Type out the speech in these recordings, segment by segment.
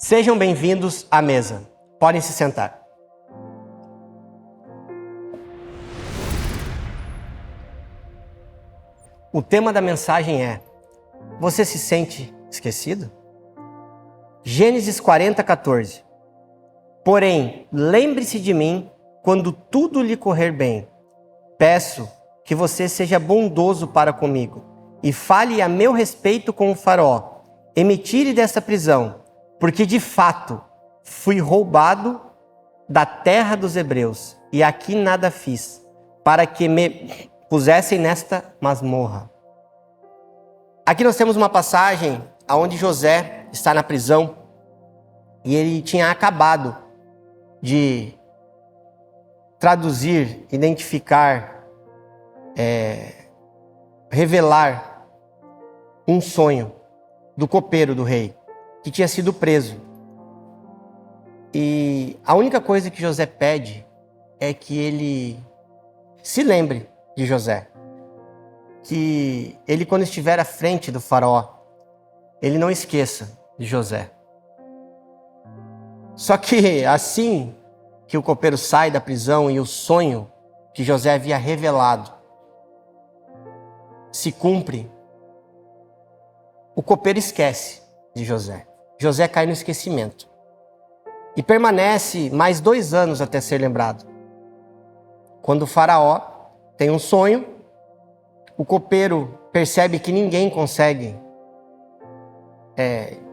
Sejam bem-vindos à mesa. Podem se sentar. O tema da mensagem é: você se sente esquecido? Gênesis 40:14. Porém, lembre-se de mim quando tudo lhe correr bem. Peço que você seja bondoso para comigo e fale a meu respeito com o Faraó. E me tire desta prisão, porque de fato fui roubado da terra dos hebreus e aqui nada fiz, para que me pusessem nesta masmorra. Aqui nós temos uma passagem onde José está na prisão e ele tinha acabado de traduzir, identificar, revelar um sonho do copeiro do rei, que tinha sido preso. E a única coisa que José pede é que ele se lembre de José. Que ele, quando estiver à frente do faraó, ele não esqueça de José. Só que assim que o copeiro sai da prisão e o sonho que José havia revelado se cumpre, o copeiro esquece de José. José cai no esquecimento. E permanece mais 2 anos até ser lembrado. Quando o faraó tem um sonho, o copeiro percebe que ninguém consegue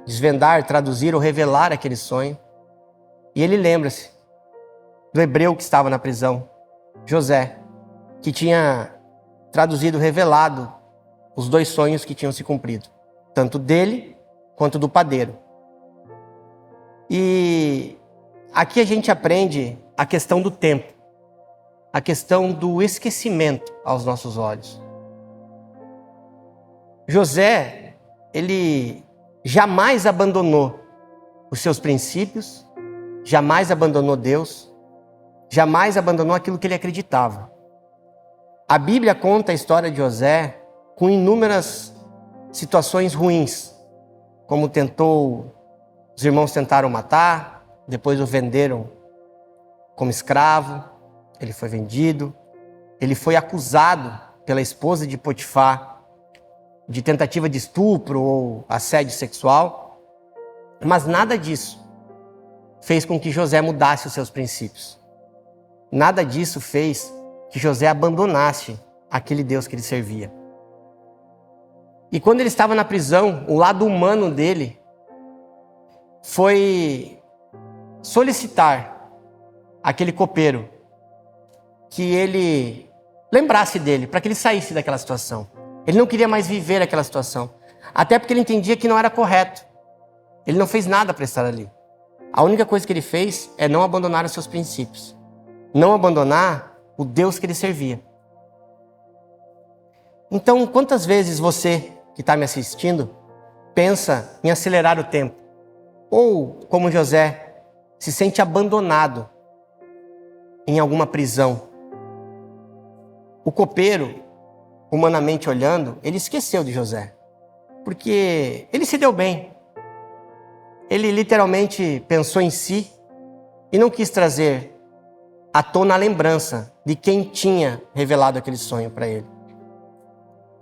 desvendar, traduzir ou revelar aquele sonho. E ele lembra-se do hebreu que estava na prisão, José, que tinha traduzido, revelado os 2 sonhos que tinham se cumprido, tanto dele quanto do padeiro. E aqui a gente aprende a questão do tempo, a questão do esquecimento aos nossos olhos. José, ele jamais abandonou os seus princípios, jamais abandonou Deus, jamais abandonou aquilo que ele acreditava. A Bíblia conta a história de José com inúmeras situações ruins, como os irmãos tentaram matar, depois o venderam como escravo, ele foi vendido, ele foi acusado pela esposa de Potifar de tentativa de estupro ou assédio sexual, mas nada disso fez com que José mudasse os seus princípios. Nada disso fez que José abandonasse aquele Deus que ele servia. E quando ele estava na prisão, o lado humano dele foi solicitar aquele copeiro que ele lembrasse dele, para que ele saísse daquela situação. Ele não queria mais viver aquela situação, até porque ele entendia que não era correto. Ele não fez nada para estar ali. A única coisa que ele fez é não abandonar os seus princípios, não abandonar o Deus que ele servia. Então, quantas vezes você que está me assistindo pensa em acelerar o tempo? Ou, como José, se sente abandonado em alguma prisão? O copeiro, humanamente olhando, ele esqueceu de José, porque ele se deu bem. Ele literalmente pensou em si e não quis trazer à tona a lembrança de quem tinha revelado aquele sonho para ele.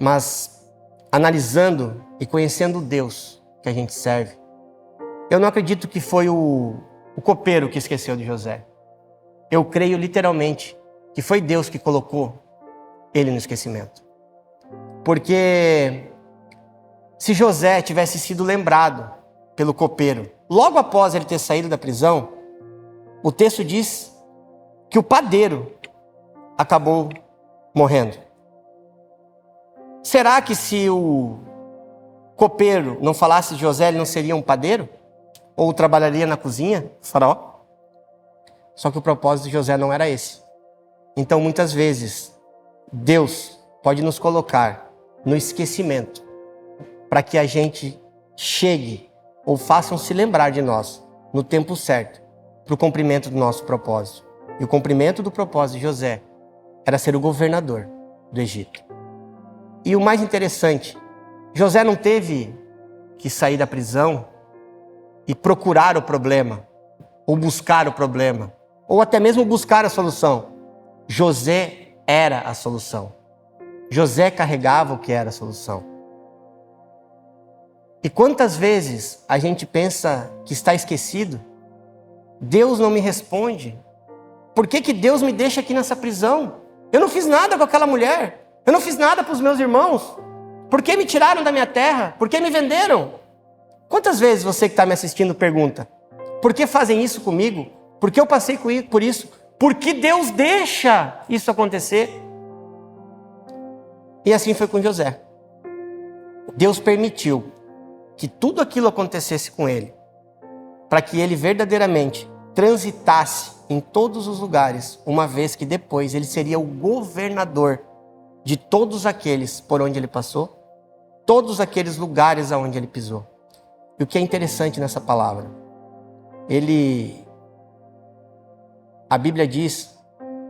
Mas, analisando e conhecendo o Deus que a gente serve, eu não acredito que foi o copeiro que esqueceu de José. Eu creio literalmente que foi Deus que colocou ele no esquecimento. Porque se José tivesse sido lembrado pelo copeiro, logo após ele ter saído da prisão, o texto diz que o padeiro acabou morrendo. Será que se o copeiro não falasse de José, ele não seria um padeiro? Ou trabalharia na cozinha, faraó? Só que o propósito de José não era esse. Então, muitas vezes, Deus pode nos colocar no esquecimento para que a gente chegue ou façam se lembrar de nós no tempo certo para o cumprimento do nosso propósito. E o cumprimento do propósito de José era ser o governador do Egito. E o mais interessante, José não teve que sair da prisão e procurar o problema, ou buscar o problema, ou até mesmo buscar a solução. José era a solução. José carregava o que era a solução. E quantas vezes a gente pensa que está esquecido? Deus não me responde. Por que Deus me deixa aqui nessa prisão? Eu não fiz nada com aquela mulher. Eu não fiz nada para os meus irmãos. Por que me tiraram da minha terra? Por que me venderam? Quantas vezes você que está me assistindo pergunta: por que fazem isso comigo? Por que eu passei por isso? Por que Deus deixa isso acontecer? E assim foi com José. Deus permitiu que tudo aquilo acontecesse com ele, para que ele verdadeiramente transitasse em todos os lugares, uma vez que depois ele seria o governador de todos aqueles por onde ele passou, todos aqueles lugares aonde ele pisou. E o que é interessante nessa palavra, a Bíblia diz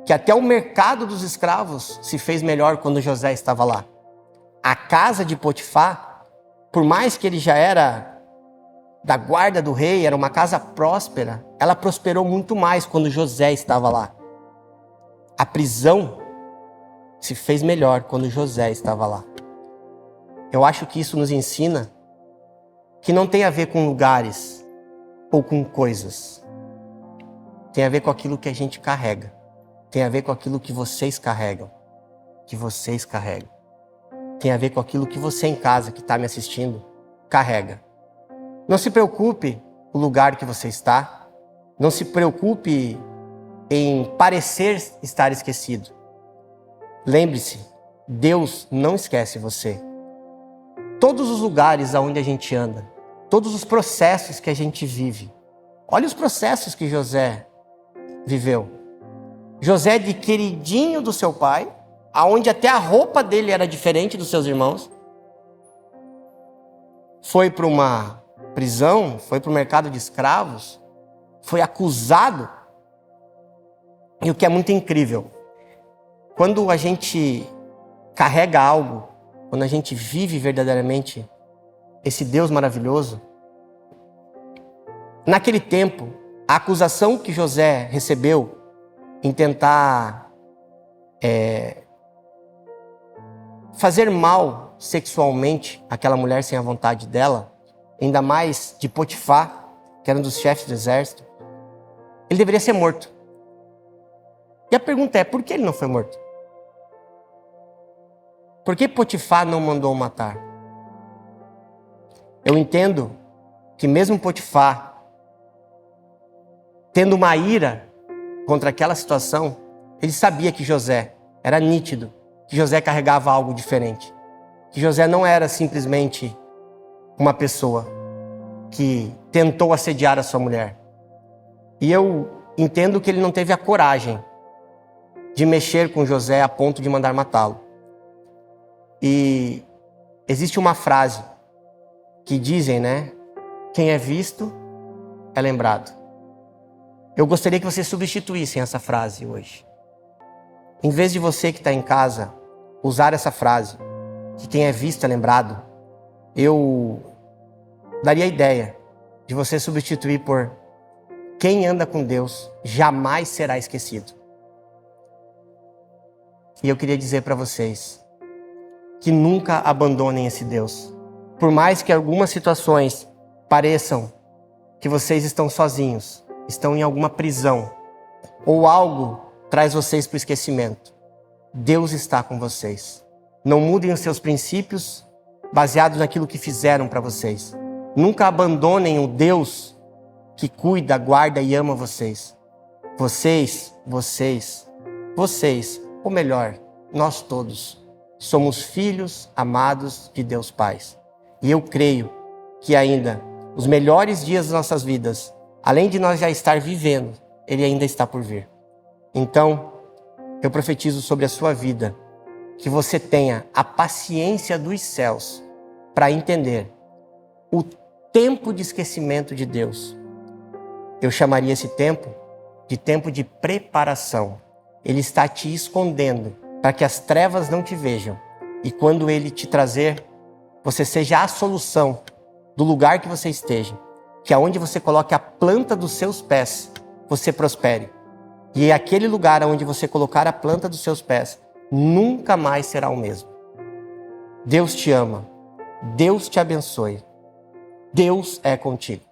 que até o mercado dos escravos se fez melhor quando José estava lá. A casa de Potifar, por mais que ele já era da guarda do rei, era uma casa próspera, ela prosperou muito mais quando José estava lá. A prisão se fez melhor quando José estava lá. Eu acho que isso nos ensina que não tem a ver com lugares ou com coisas. Tem a ver com aquilo que a gente carrega. Tem a ver com aquilo que vocês carregam. Que vocês carregam. Tem a ver com aquilo que você em casa, que está me assistindo, carrega. Não se preocupe com o lugar que você está. Não se preocupe em parecer estar esquecido. Lembre-se, Deus não esquece você. Todos os lugares aonde a gente anda, todos os processos que a gente vive. Olha os processos que José viveu. José, de queridinho do seu pai, aonde até a roupa dele era diferente dos seus irmãos, foi para uma prisão, foi para o mercado de escravos, foi acusado. E o que é muito incrível, quando a gente carrega algo, quando a gente vive verdadeiramente esse Deus maravilhoso, naquele tempo, a acusação que José recebeu em tentar fazer mal sexualmente àquela mulher sem a vontade dela, ainda mais de Potifar, que era um dos chefes do exército, ele deveria ser morto. E a pergunta é, por que ele não foi morto? Por que Potifar não mandou matar? Eu entendo que mesmo Potifar, tendo uma ira contra aquela situação, ele sabia que José, era nítido, que José carregava algo diferente. Que José não era simplesmente uma pessoa que tentou assediar a sua mulher. E eu entendo que ele não teve a coragem de mexer com José a ponto de mandar matá-lo. E existe uma frase que dizem, né? Quem é visto é lembrado. Eu gostaria que vocês substituíssem essa frase hoje. Em vez de você que está em casa usar essa frase, que quem é visto é lembrado, eu daria a ideia de você substituir por quem anda com Deus jamais será esquecido. E eu queria dizer para vocês que nunca abandonem esse Deus. Por mais que algumas situações pareçam que vocês estão sozinhos, estão em alguma prisão, ou algo traz vocês para o esquecimento, Deus está com vocês. Não mudem os seus princípios baseados naquilo que fizeram para vocês. Nunca abandonem o Deus que cuida, guarda e ama vocês. Vocês, ou melhor, nós todos, somos filhos amados de Deus Pai. E eu creio que ainda os melhores dias das nossas vidas, além de nós já estar vivendo, Ele ainda está por vir. Então, eu profetizo sobre a sua vida que você tenha a paciência dos céus para entender o tempo de esquecimento de Deus. Eu chamaria esse tempo de preparação. Ele está te escondendo para que as trevas não te vejam. E quando Ele te trazer, você seja a solução do lugar que você esteja. que aonde você coloque a planta dos seus pés, você prospere. E aquele lugar onde você colocar a planta dos seus pés, nunca mais será o mesmo. Deus te ama. Deus te abençoe. Deus é contigo.